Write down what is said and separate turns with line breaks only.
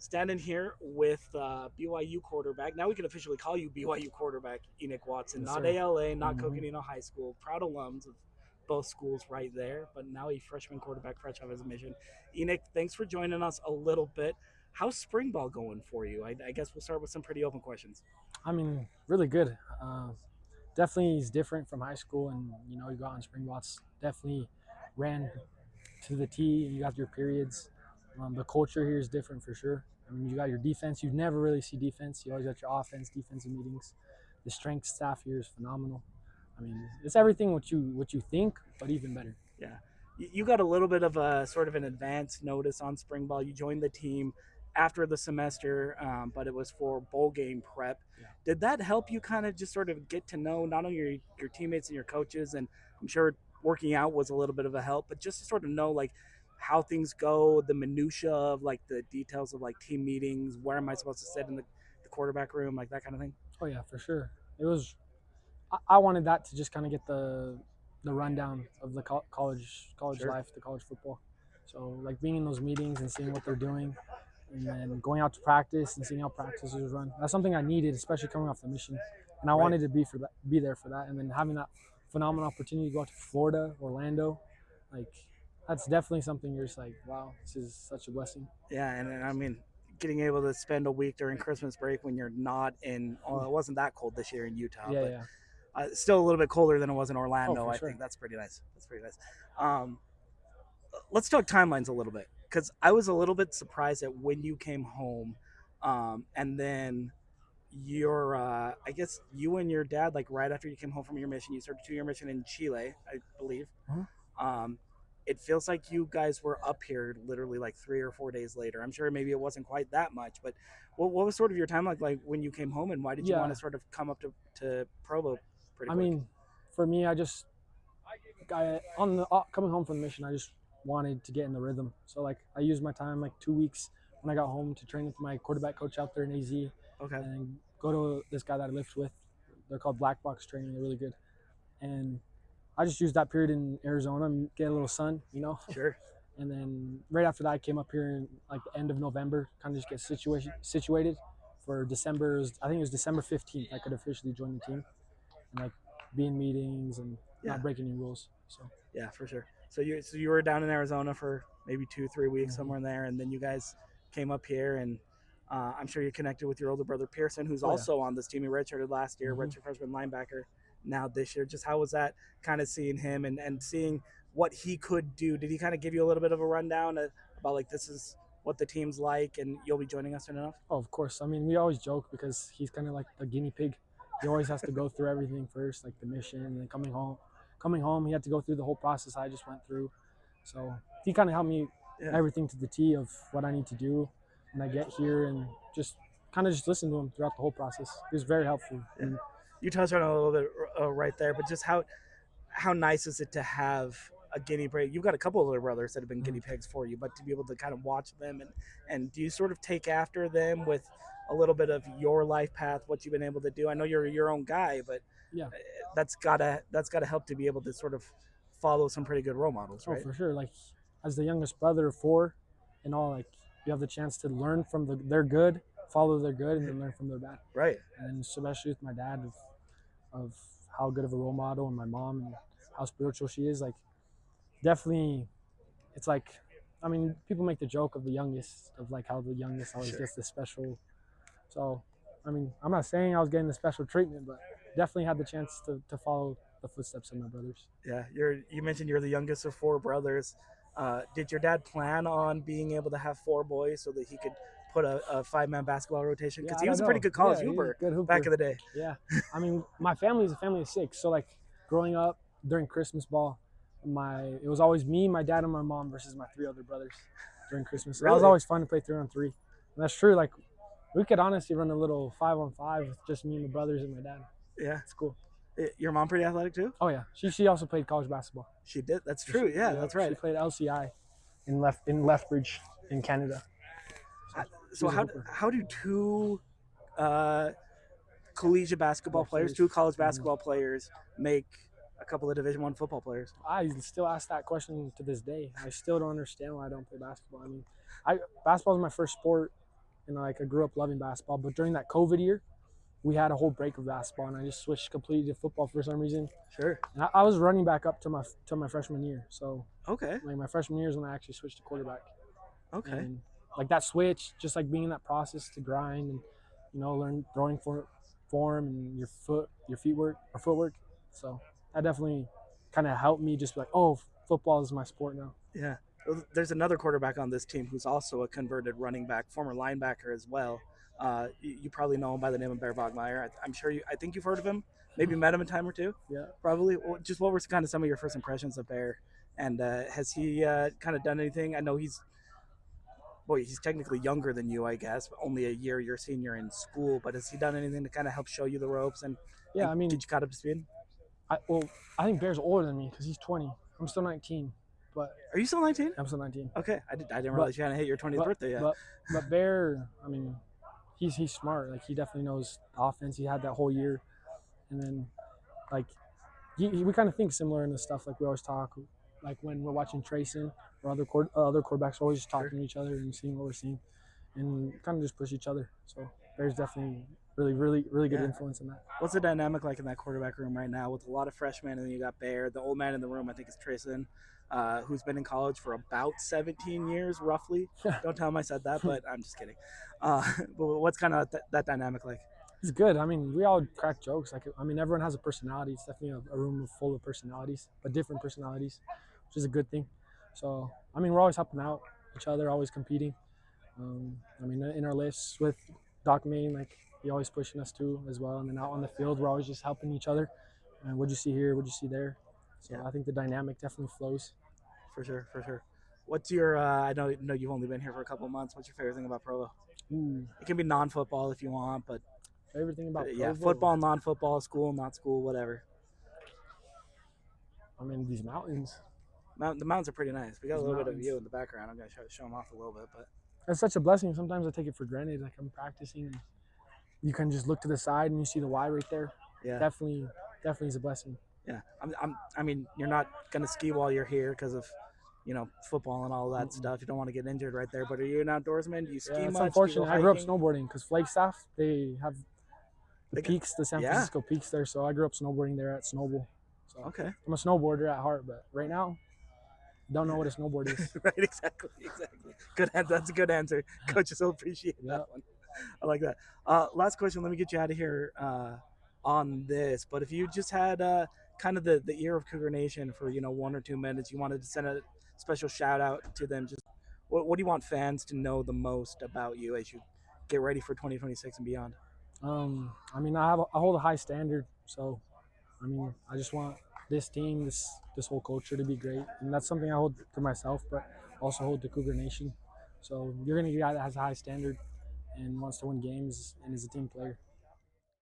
Standing here with BYU quarterback. Now we can officially call you BYU quarterback, Enoch Watson.
Yes,
Not
sir.
ALA, not
hmm
Coconino High School. Proud alums of both schools right there, but now a freshman quarterback fresh out of his mission. Enoch, thanks for joining us a little bit. How's spring ball going for you? I guess we'll start with some pretty open questions.
Really good. Definitely is different from high school, and you go out in spring bots. Definitely ran to the T. You got your periods. The culture here is different for sure. You got your defense. You never really see defense. You always got your offense, defensive meetings. The strength staff here is phenomenal. It's everything what you think, but even better.
Yeah. You got a little bit of a sort of an advance notice on spring ball. You joined the team after the semester, but it was for bowl game prep.
Yeah.
Did that help you kind of just sort of get to know not only your teammates and your coaches, and I'm sure working out was a little bit of a help, but just to sort of know like how things go, the minutia of like the details of like team meetings, where am I supposed to sit in the quarterback room, like that kind of thing.
Oh yeah, for sure. It was. I wanted that to just kind of get the rundown of the college
Sure.
life, the college football. So like being in those meetings and seeing what they're doing, and then going out to practice and seeing how practices run. That's something I needed, especially coming off the mission, and I
Right.
wanted to be there for that. And then having that phenomenal opportunity to go out to Florida, Orlando, like that's definitely something you're just like, wow, this is such a blessing.
Yeah, and I mean, getting able to spend a week during Christmas break when you're not in, well, it wasn't that cold this year in Utah,
Yeah,
but
yeah.
still a little bit colder than it was in
Oh,
Orlando.
for
I think
sure.
that's pretty nice. That's pretty nice. Um, let's talk timelines a little bit because I was a little bit surprised at when you came home, and then I guess you and your dad, like right after you came home from your mission, you started 2 year mission in Chile, I believe.
Mhm.
Um, it feels like you guys were up here literally like 3 or 4 days later. I'm sure maybe it wasn't quite that much, but what was sort of your time like when you came home, and why did you want to
Yeah,
sort of come up to Provo pretty
I
quick?
mean, for me, on the coming home from the mission, I just wanted to get in the rhythm. So like I used my time like 2 weeks when I got home to train with my quarterback coach out there in AZ,
Okay,
and go to this guy that I lift with. They're called Black Box Training. They're really good, and I just used that period in Arizona and get a little sun,
sure,
and then right after that, I came up here in like the end of November, kind of just get situated for December. I think it was December 15th. I could officially join the team and like be in meetings and
yeah,
not break any rules. So.
yeah, for sure. So you were down in Arizona for maybe 2 3 weeks
Mhm.
somewhere in there, and then you guys came up here, and I'm sure you connected with your older brother Pearson, who's
Oh yeah.
also on this team. He redshirted last year,
hmm
redshirt freshman linebacker. Now this year, just how was that kind of seeing him and seeing what he could do? Did he kind of give you a little bit of a rundown about like this is what the team's like, and you'll be joining us soon enough?
Oh, of course. We always joke because he's kind of like the guinea pig. He always has to go through everything first, like the mission, and then coming home. Coming home, he had to go through the whole process I just went through. So he kind of helped me
Yeah,
everything to the T of what I need to do when I get here, and just kind of just listen to him throughout the whole process. He was very helpful.
yeah. You touched on it a little bit right there, but just how nice is it to have a guinea pig? You've got a couple of little brothers that have been
Mhm.
guinea pigs for you, but to be able to kind of watch them and do you sort of take after them with a little bit of your life path, what you've been able to do? I know you're your own guy, but
Yeah.
that's gotta help to be able to sort of follow some pretty good role models,
Oh,
right?
for sure. Like as the youngest brother of four, and all, like you have the chance to learn from their good, follow their good, and then learn from their bad.
Right.
And especially with my dad, of how good of a role model, and my mom, and how spiritual she is. Like definitely, it's like, people make the joke of the youngest, of like how the youngest always
Sure.
gets the special. So, I'm not saying I was getting the special treatment, but definitely had the chance to follow the footsteps of my brothers.
Yeah, you mentioned you're the youngest of four brothers. Did your dad plan on being able to have four boys so that he could put a 5 man basketball rotation?
Yeah,
Because
I
he
don't
was a pretty
know.
good college
Yeah, he's a
hooper
good
back
hooper.
in the day.
Yeah, my family is a family of six. So like growing up during Christmas ball, it was always me, my dad, and my mom versus my three other brothers during Christmas. So that was
Really?
always fun to play 3-on-3. And that's true. Like we could honestly run a little 5-on-5 with just me and the brothers and my dad.
Yeah.
It's cool.
Your mom pretty athletic too?
Oh yeah, she also played college basketball.
She did. That's
So she,
true. Yeah,
yeah,
that's right.
she played LCI in Lethbridge in Canada. So she
So
was a
how
hooper.
how do two uh, collegiate basketball
Ball
players,
players.
two college
Mhm.
basketball players, make a couple of Division 1 football players?
I still ask that question to this day. I still don't understand why I don't play basketball. Basketball is my first sport. and like I grew up loving basketball. But during that COVID year, we had a whole break of basketball, and I just switched completely to football for some reason.
Sure.
And I was running back up to my freshman year, so
Okay.
like my freshman year is when I actually switched to quarterback.
Okay.
And like that switch, just like being in that process to grind and learn throwing form and your footwork. So that definitely kind of helped me just be like, oh, football is my sport now.
Yeah. Well, there's another quarterback on this team who's also a converted running back, former linebacker as well. You probably know him by the name of Bear Bogmeyer. I'm sure you. I think you've heard of him. Maybe met him a time or two.
Yeah.
Probably. Just what were kind of some of your first impressions of Bear? And has he kind of done anything? I know he's technically younger than you, I guess, only a year your senior in school. But has he done anything to kind of help show you the ropes
Yeah,
and
I mean,
get you caught up to speed?
I think Bear's older than me because he's 20. I'm still 19, but
Are you still 19?
I'm still 19.
Okay, I didn't
But
realize you hadn't hit your 20th birthday yet.
but Bear, I mean, he's smart. Like he definitely knows the offense. He had that whole year, and then like we kind of think similar in the stuff. Like we always talk, like when we're watching Trayson or other quarterbacks, are always just talking to each other and seeing what we're seeing, and kind of just push each other. So Bear's definitely really good influence in that.
What's the dynamic like in that quarterback room right now with a lot of freshmen, and then you got Bear, the old man in the room, I think is Trayson, who's been in college for about 17 years, roughly. Don't tell him I said that, but I'm just kidding. But what's kind of that dynamic like?
It's good. I mean, we all crack jokes. Like, I mean, everyone has a personality. It's definitely a room full of personalities, but different personalities, which is a good thing. So, I mean, we're always helping out each other, always competing. I mean, in our lifts with Doc Main, like, he always pushing us too as well. And then out on the field, we're always just helping each other. And what'd you see here? What'd you see there? So I think the dynamic definitely flows.
For sure, for sure. What's your? I know you've only been here for a couple of months. What's your favorite thing about Provo?
Ooh,
It can be non-football if you want, but
favorite thing about
yeah,
Provo?
football, non-football, school, not school, whatever.
I mean, these mountains.
The mountains are pretty nice. We got a
These
little bit of
mountains.
view in the background. I'm gonna show them off a little bit, but
It's such a blessing. Sometimes I take it for granted. Like I'm practicing, and you can just look to the side and you see the Y right there.
yeah,
Definitely is a blessing.
yeah. I mean, you're not gonna ski while you're here because of, football and all that stuff. You don't want to get injured right there. But are you an outdoorsman? Do you ski
Yeah, it's
much?
unfortunate.
Do you
I grew up
hiking?
snowboarding because Flagstaff, they have
They
the
got-
peaks, the San
yeah.
Francisco peaks there. So I grew up snowboarding there at Snowball. So
Okay.
I'm a snowboarder at heart, but right now, don't know what a snowboard is.
Right. Exactly. Good. That's a good answer. Coaches will appreciate
Yeah.
that one. I like that. Last question. Let me get you out of here on this. But if you just had kind of the ear of Cougar Nation for 1 or 2 minutes, you wanted to send a special shout out to them. Just what do you want fans to know the most about you as you get ready for 2026 and beyond?
I mean, I hold a high standard, so I mean, I just want this team, this whole culture to be great, and that's something I hold to myself, but also hold to Cougar Nation. So you're gonna get a guy that has a high standard and wants to win games and is a team player.